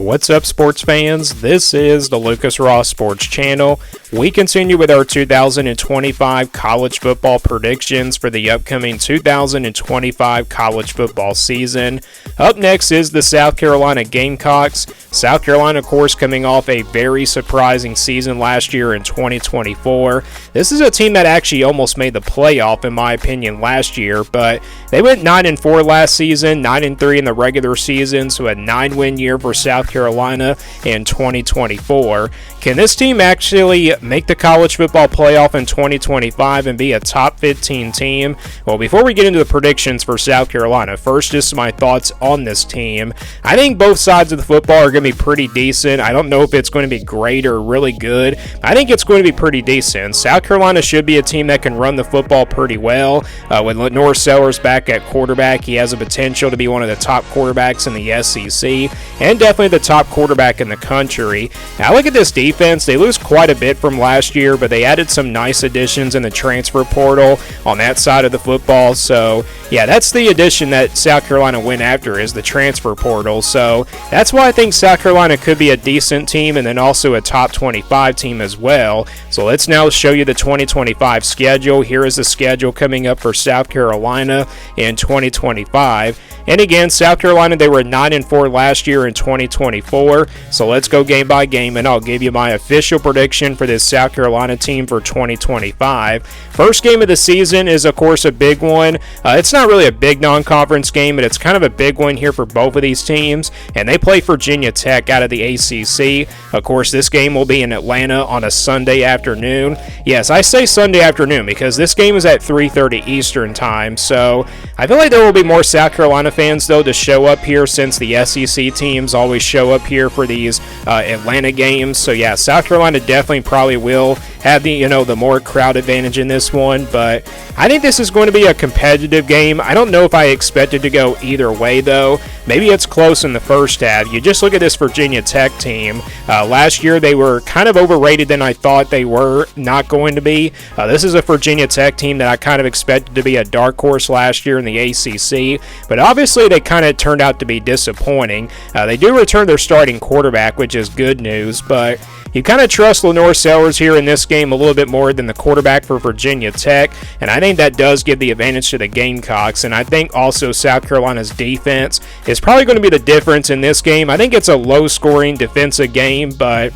What's up, sports fans? This is the Lucas Ross Sports Channel. We continue with our 2025 college football predictions for the upcoming 2025 college football season. Up next is the South Carolina Gamecocks. South Carolina, of course, coming off a very surprising season last year in 2024. This is a team that actually almost made the playoff, in my opinion, last year, but they went 9-4 last season, 9-3 in the regular season, so a 9-win year for South Carolina in 2024. Can this team actually make the college football playoff in 2025 and be a top 15 team? Well, before we get into the predictions for South Carolina, first, just my thoughts on this team. I think both sides of the football are going to be pretty decent. I don't know if it's going to be great or really good. I think it's going to be pretty decent. South Carolina should be a team that can run the football pretty well. With Lenore Sellers back at quarterback, he has a potential to be one of the top quarterbacks in the SEC and definitely the top quarterback in the country. Now, look at this defense. They lose quite a bit from last year, but they added some nice additions in the transfer portal on that side of the football. So, yeah, that's the addition that South Carolina went after, is the transfer portal. So that's why I think South Carolina could be a decent team and then also a top 25 team as well. So let's now show you the 2025 schedule. Here is the schedule coming up for South Carolina in 2025. And again, South Carolina, they were 9-4 last year in 2024. So let's go game by game, and I'll give you my official prediction for this South Carolina team for 2025. First game of the season is, of course, a big one. It's not really a big non-conference game, but it's kind of a big one here for both of these teams. And they play Virginia Tech out of the ACC. Of course, this game will be in Atlanta on a Sunday afternoon. Yes, I say Sunday afternoon because this game is at 3:30 Eastern time. So I feel like there will be more South Carolina fans, though, to show up here since the SEC teams always show up here for these Atlanta games. So yeah, South Carolina definitely probably will have the more crowd advantage in this one, but I think this is going to be a competitive game. I don't know if I expect it to go either way, though. Maybe it's close in the first half. You just look at this Virginia Tech team. Last year they were kind of overrated than I thought they were not going to be. This is a Virginia Tech team that I kind of expected to be a dark horse last year in the ACC, but obviously they kind of turned out to be disappointing. They do return their starting quarterback, which is good news, but you kind of trust Lenore Sellers here in this game a little bit more than the quarterback for Virginia Tech, and I think that does give the advantage to the Gamecocks. And I think also South Carolina's defense is probably going to be the difference in this game. I think it's a low-scoring defensive game, but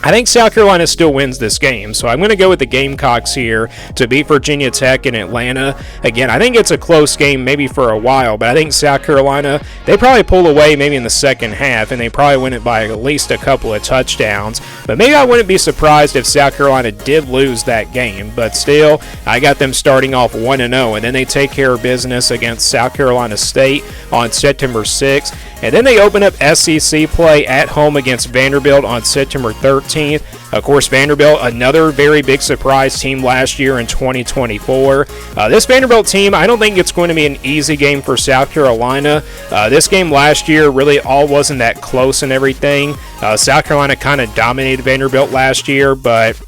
I think South Carolina still wins this game, so I'm going to go with the Gamecocks here to beat Virginia Tech in Atlanta. Again, I think it's a close game maybe for a while, but I think South Carolina, they probably pull away maybe in the second half, and they probably win it by at least a couple of touchdowns. But maybe I wouldn't be surprised if South Carolina did lose that game, but still, I got them starting off 1-0, and then they take care of business against South Carolina State on September 6th. And then they open up SEC play at home against Vanderbilt on September 13th. Of course, Vanderbilt, another very big surprise team last year in 2024. This Vanderbilt team, I don't think it's going to be an easy game for South Carolina. This game last year really all wasn't that close and everything. South Carolina kind of dominated Vanderbilt last year, but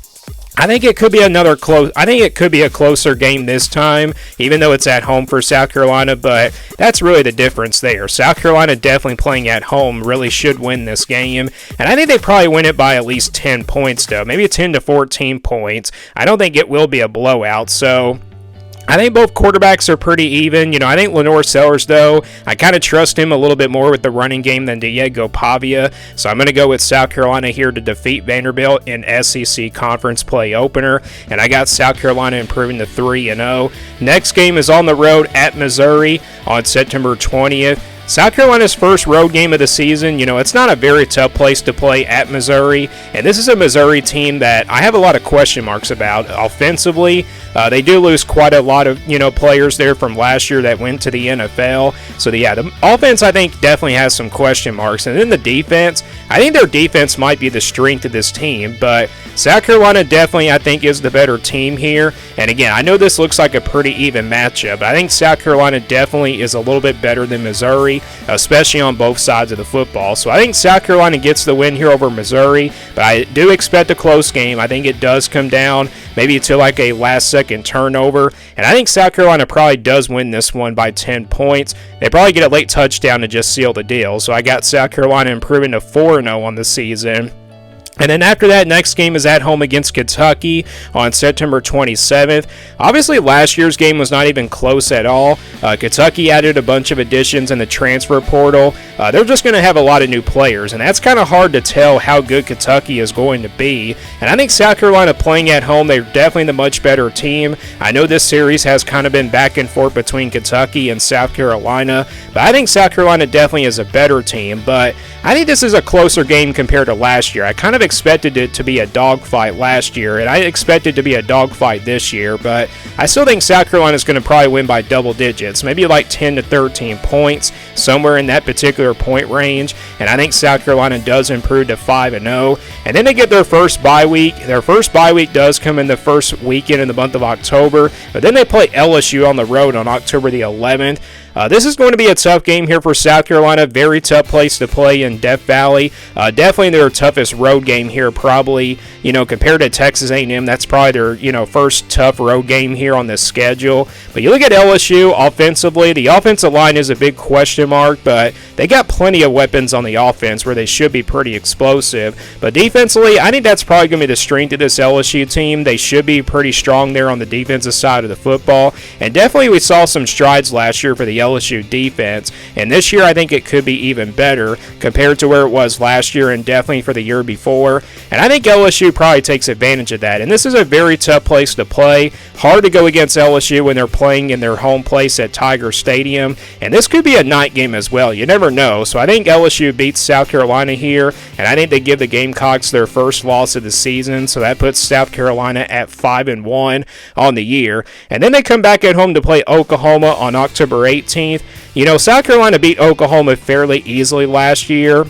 I think it could be a closer game this time, even though it's at home for South Carolina, but that's really the difference there. South Carolina definitely playing at home really should win this game, and I think they probably win it by at least 10 points, though, maybe 10 to 14 points. I don't think it will be a blowout, so I think both quarterbacks are pretty even. I think Lenore Sellers, though, I kind of trust him a little bit more with the running game than Diego Pavia. So I'm going to go with South Carolina here to defeat Vanderbilt in SEC Conference Play Opener. And I got South Carolina improving to 3-0. Next game is on the road at Missouri on September 20th. South Carolina's first road game of the season, it's not a very tough place to play at Missouri, and this is a Missouri team that I have a lot of question marks about. Offensively, they do lose quite a lot of, players there from last year that went to the NFL. So, the offense, I think, definitely has some question marks. And then the defense, I think their defense might be the strength of this team, but South Carolina definitely, I think, is the better team here. And again, I know this looks like a pretty even matchup, but I think South Carolina definitely is a little bit better than Missouri. Missouri, especially on both sides of the football. So I think South Carolina gets the win here over Missouri, but I do expect a close game. I think it does come down maybe to like a last-second turnover, and I think South Carolina probably does win this one by 10 points. They probably get a late touchdown to just seal the deal. So I got South Carolina improving to 4-0 on the season. And then after that, next game is at home against Kentucky on September 27th. Obviously, last year's game was not even close at all. Kentucky added a bunch of additions in the transfer portal. They're just going to have a lot of new players, and that's kind of hard to tell how good Kentucky is going to be. And I think South Carolina playing at home, they're definitely the much better team. I know this series has kind of been back and forth between Kentucky and South Carolina, but I think South Carolina definitely is a better team. But I think this is a closer game compared to last year. I kind of expected it to be a dogfight last year, and I expect it to be a dogfight this year, but I still think South Carolina is going to probably win by double digits, maybe like 10 to 13 points, somewhere in that particular point range, and I think South Carolina does improve to 5-0, and then they get their first bye week. Their first bye week does come in the first weekend in the month of October, but then they play LSU on the road on October the 11th. This is going to be a tough game here for South Carolina. Very tough place to play in Death Valley. Definitely their toughest road game here, probably, compared to Texas A&M. That's probably their, first tough road game here on this schedule. But you look at LSU offensively, the offensive line is a big question mark, but they got plenty of weapons on the offense where they should be pretty explosive. But defensively, I think that's probably going to be the strength of this LSU team. They should be pretty strong there on the defensive side of the football. And definitely we saw some strides last year for the LSU defense, and this year I think it could be even better compared to where it was last year and definitely for the year before, and I think LSU probably takes advantage of that. And this is a very tough place to play. Hard to go against LSU when they're playing in their home place at Tiger Stadium, and this could be a night game as well. You never know. So I think LSU beats South Carolina here, and I think they give the Gamecocks their first loss of the season, so that puts South Carolina at 5-1 on the year. And then they come back at home to play Oklahoma on October 18th. South Carolina beat Oklahoma fairly easily last year.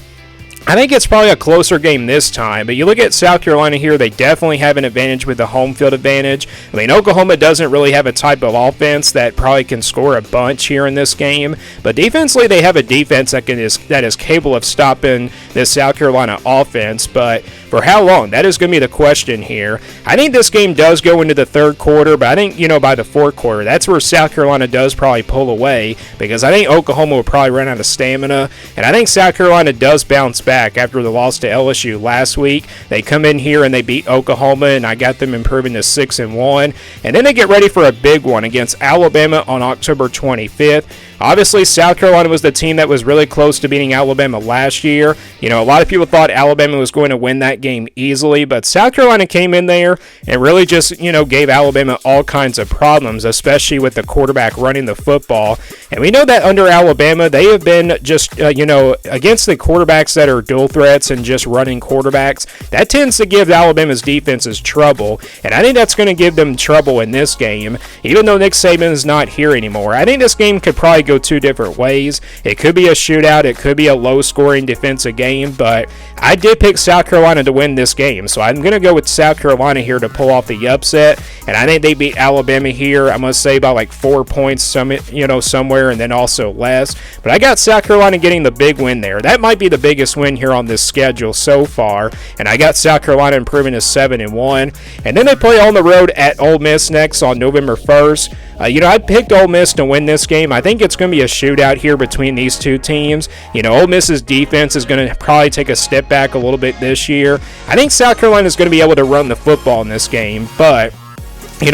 I think it's probably a closer game this time, but you look at South Carolina here, they definitely have an advantage with the home field advantage. I mean, Oklahoma doesn't really have a type of offense that probably can score a bunch here in this game, but defensively they have a defense that is capable of stopping this South Carolina offense, but for how long? That is going to be the question here. I think this game does go into the third quarter, but I think, by the fourth quarter, that's where South Carolina does probably pull away, because I think Oklahoma will probably run out of stamina, and I think South Carolina does bounce back after the loss to LSU last week. They come in here and they beat Oklahoma, and I got them improving to 6-1, and then they get ready for a big one against Alabama on October 25th. Obviously, South Carolina was the team that was really close to beating Alabama last year. A lot of people thought Alabama was going to win that game easily, but South Carolina came in there and really just, gave Alabama all kinds of problems, especially with the quarterback running the football. And we know that under Alabama, they have been just, against the quarterbacks that are dual threats and just running quarterbacks, that tends to give Alabama's defenses trouble. And I think that's going to give them trouble in this game, even though Nick Saban is not here anymore. I think this game could probably go two different ways. It could be a shootout, it could be a low-scoring defensive game, but I did pick South Carolina to win this game, so I'm going to go with South Carolina here to pull off the upset, and I think they beat Alabama here, I must say, by like 4 points, somewhere, and then also less, but I got South Carolina getting the big win there. That might be the biggest win here on this schedule so far, and I got South Carolina improving to 7-1, and then they play on the road at Ole Miss next on November 1st. I picked Ole Miss to win this game. I think it's going to be a shootout here between these two teams. Ole Miss's defense is going to probably take a step back a little bit this year. I think South Carolina is going to be able to run the football in this game, but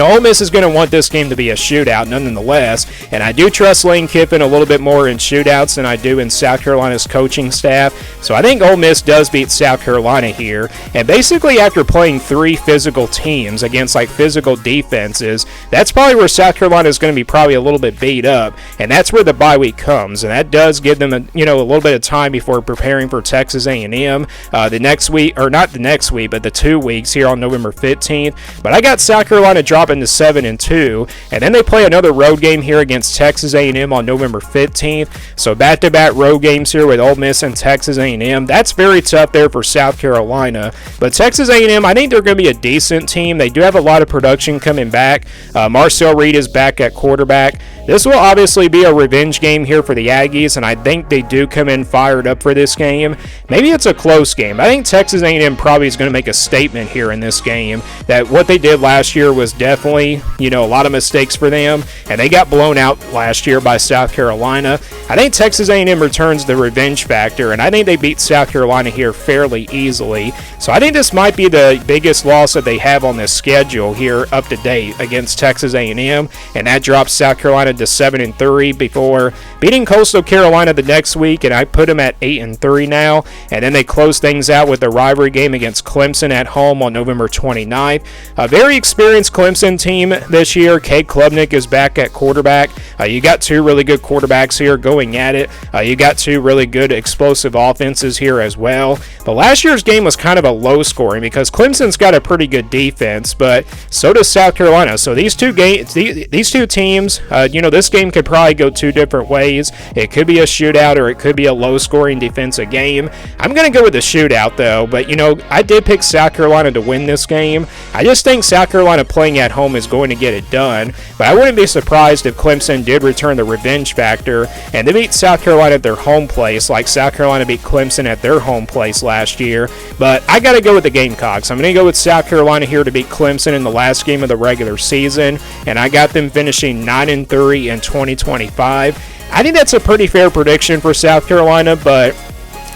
Ole Miss is going to want this game to be a shootout nonetheless, and I do trust Lane Kiffin a little bit more in shootouts than I do in South Carolina's coaching staff, so I think Ole Miss does beat South Carolina here, and basically after playing three physical teams against physical defenses, that's probably where South Carolina is going to be probably a little bit beat up, and that's where the bye week comes, and that does give them a little bit of time before preparing for Texas A&M the next week, or not the next week, but the 2 weeks here on November 15th, but I got South Carolina dropping to 7-2, and then they play another road game here against Texas A&M on November 15th. So back-to-back road games here with Ole Miss and Texas A&M. That's very tough there for South Carolina. But Texas A&M, I think they're going to be a decent team. They do have a lot of production coming back. Marcel Reed is back at quarterback. this will obviously be a revenge game here for the Aggies, and I think they do come in fired up for this game. Maybe it's a close game. I think Texas A&M probably is going to make a statement here in this game that what they did last year was definitely, a lot of mistakes for them, and they got blown out last year by South Carolina. I think Texas A&M returns the revenge factor, and I think they beat South Carolina here fairly easily. So I think this might be the biggest loss that they have on this schedule here up to date against Texas A&M, and that drops South Carolina to 7-3 before beating Coastal Carolina the next week, and I put them at 8-3 now. And then they close things out with the rivalry game against Clemson at home on November 29th. A very experienced Clemson team this year. Cade Klubnik is back at quarterback. You got two really good quarterbacks here going at it. You got two really good explosive offenses here as well. But last year's game was kind of a low scoring because Clemson's got a pretty good defense, but so does South Carolina. So these two teams, this game could probably go two different ways. It could be a shootout or it could be a low scoring defensive game. I'm going to go with the shootout though, but I did pick South Carolina to win this game. I just think South Carolina playing at home is going to get it done, but I wouldn't be surprised if Clemson did return the revenge factor and they beat South Carolina at their home place like South Carolina beat Clemson at their home place last year. But I got to go with the Gamecocks. I'm going to go with South Carolina here to beat Clemson in the last game of the regular season, and I got them finishing 9-3 in 2025. I think that's a pretty fair prediction for South Carolina, but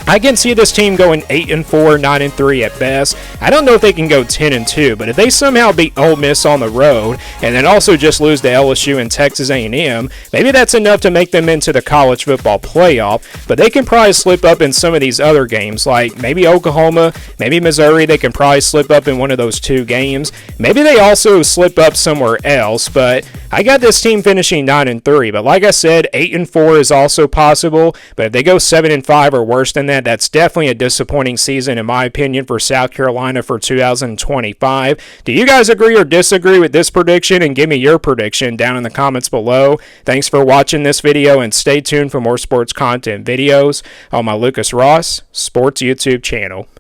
I can see this team going 8-4, 9-3 at best. I don't know if they can go 10-2, but if they somehow beat Ole Miss on the road and then also just lose to LSU and Texas A&M, maybe that's enough to make them into the college football playoff. But they can probably slip up in some of these other games, like maybe Oklahoma, maybe Missouri. They can probably slip up in one of those two games. Maybe they also slip up somewhere else, but I got this team finishing 9-3. But like I said, 8-4 is also possible. But if they go 7-5 or worse than that, that's definitely a disappointing season in my opinion for South Carolina for 2025. Do you guys agree or disagree with this prediction? And give me your prediction down in the comments below. Thanks for watching this video, and stay tuned for more sports content videos on my Lucas Ross Sports YouTube channel.